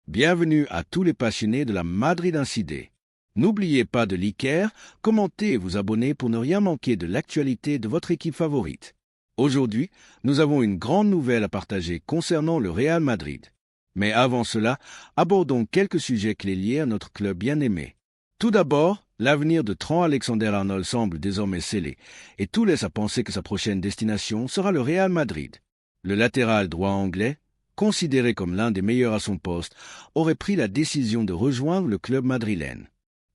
Bienvenue à tous les passionnés de la Madrid Incidé. N'oubliez pas de liker, commenter et vous abonner pour ne rien manquer de l'actualité de votre équipe favorite. Aujourd'hui, nous avons une grande nouvelle à partager concernant le Real Madrid. Mais avant cela, abordons quelques sujets clés liés à notre club bien-aimé. Tout d'abord, l'avenir de Trent Alexander-Arnold semble désormais scellé, et tout laisse à penser que sa prochaine destination sera le Real Madrid. Le latéral droit anglais, considéré comme l'un des meilleurs à son poste, aurait pris la décision de rejoindre le club madrilène.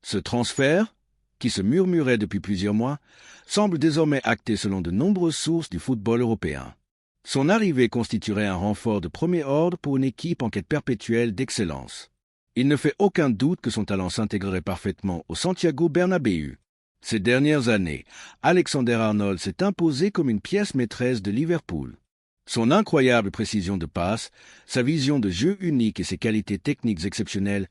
Ce transfert, qui se murmurait depuis plusieurs mois, semble désormais acté selon de nombreuses sources du football européen. Son arrivée constituerait un renfort de premier ordre pour une équipe en quête perpétuelle d'excellence. Il ne fait aucun doute que son talent s'intégrerait parfaitement au Santiago Bernabéu. Ces dernières années, Alexander-Arnold s'est imposé comme une pièce maîtresse de Liverpool. Son incroyable précision de passe, sa vision de jeu unique et ses qualités techniques exceptionnelles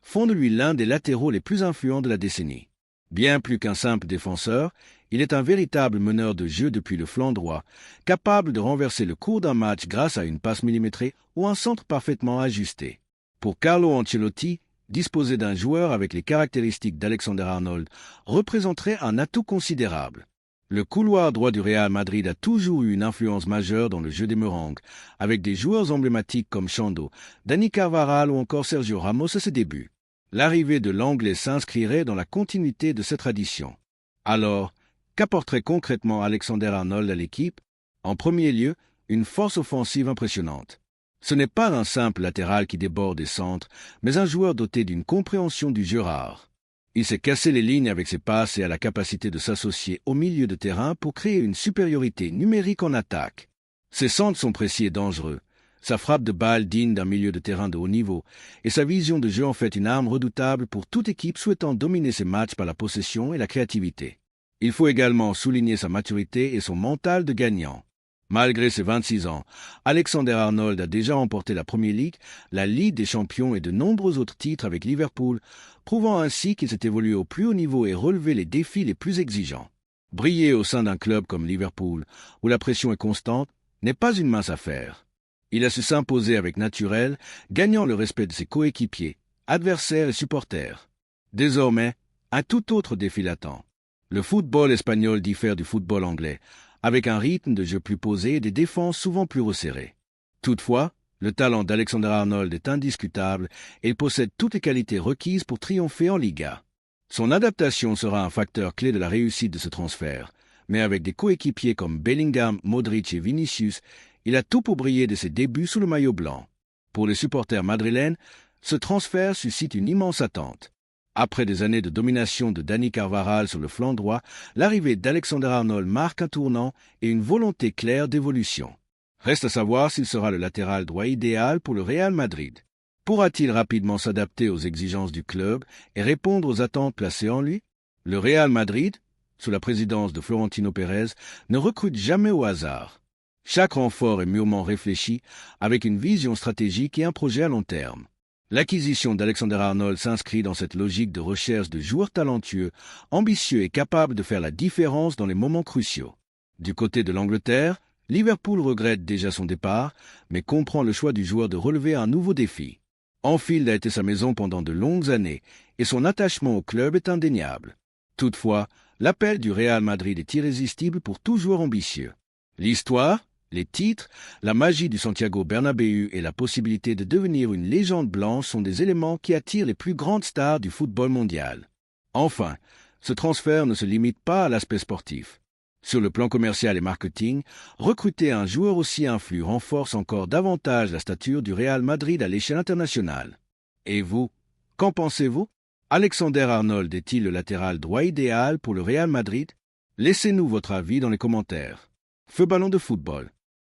font de lui l'un des latéraux les plus influents de la décennie. Bien plus qu'un simple défenseur, il est un véritable meneur de jeu depuis le flanc droit, capable de renverser le cours d'un match grâce à une passe millimétrée ou un centre parfaitement ajusté. Pour Carlo Ancelotti, disposer d'un joueur avec les caractéristiques d'Alexander-Arnold représenterait un atout considérable. Le couloir droit du Real Madrid a toujours eu une influence majeure dans le jeu des Merengues, avec des joueurs emblématiques comme Chando, Dani Carvajal ou encore Sergio Ramos à ses débuts. L'arrivée de l'Anglais s'inscrirait dans la continuité de cette tradition. Alors, qu'apporterait concrètement Alexander-Arnold à l'équipe? En premier lieu, une force offensive impressionnante. Ce n'est pas un simple latéral qui déborde des centres, mais un joueur doté d'une compréhension du jeu rare. Il s'est cassé les lignes avec ses passes et a la capacité de s'associer au milieu de terrain pour créer une supériorité numérique en attaque. Ses centres sont précis et dangereux, sa frappe de balle digne d'un milieu de terrain de haut niveau, et sa vision de jeu en fait une arme redoutable pour toute équipe souhaitant dominer ses matchs par la possession et la créativité. Il faut également souligner sa maturité et son mental de gagnant. Malgré ses 26 ans, Alexander-Arnold a déjà remporté la Premier League, la Ligue des Champions et de nombreux autres titres avec Liverpool, prouvant ainsi qu'il s'est évolué au plus haut niveau et relevé les défis les plus exigeants. Briller au sein d'un club comme Liverpool, où la pression est constante, n'est pas une mince affaire. Il a su s'imposer avec naturel, gagnant le respect de ses coéquipiers, adversaires et supporters. Désormais, un tout autre défi l'attend. Le football espagnol diffère du football anglais, avec un rythme de jeu plus posé et des défenses souvent plus resserrées. Toutefois, le talent d'Alexander-Arnold est indiscutable et il possède toutes les qualités requises pour triompher en Liga. Son adaptation sera un facteur clé de la réussite de ce transfert, mais avec des coéquipiers comme Bellingham, Modric et Vinicius, il a tout pour briller de ses débuts sous le maillot blanc. Pour les supporters madrilènes, ce transfert suscite une immense attente. Après des années de domination de Dani Carvajal sur le flanc droit, l'arrivée d'Alexander-Arnold marque un tournant et une volonté claire d'évolution. Reste à savoir s'il sera le latéral droit idéal pour le Real Madrid. Pourra-t-il rapidement s'adapter aux exigences du club et répondre aux attentes placées en lui? Le Real Madrid, sous la présidence de Florentino Pérez, ne recrute jamais au hasard. Chaque renfort est mûrement réfléchi, avec une vision stratégique et un projet à long terme. L'acquisition d'Alexander-Arnold s'inscrit dans cette logique de recherche de joueurs talentueux, ambitieux et capables de faire la différence dans les moments cruciaux. Du côté de l'Angleterre, Liverpool regrette déjà son départ, mais comprend le choix du joueur de relever un nouveau défi. Anfield a été sa maison pendant de longues années, et son attachement au club est indéniable. Toutefois, l'appel du Real Madrid est irrésistible pour tout joueur ambitieux. L'histoire, les titres, la magie du Santiago Bernabéu et la possibilité de devenir une légende blanche sont des éléments qui attirent les plus grandes stars du football mondial. Enfin, ce transfert ne se limite pas à l'aspect sportif. Sur le plan commercial et marketing, recruter un joueur aussi influent renforce encore davantage la stature du Real Madrid à l'échelle internationale. Et vous, qu'en pensez-vous? Alexander-Arnold est-il le latéral droit idéal pour le Real Madrid? Laissez-nous votre avis dans les commentaires. Feu ballon de football.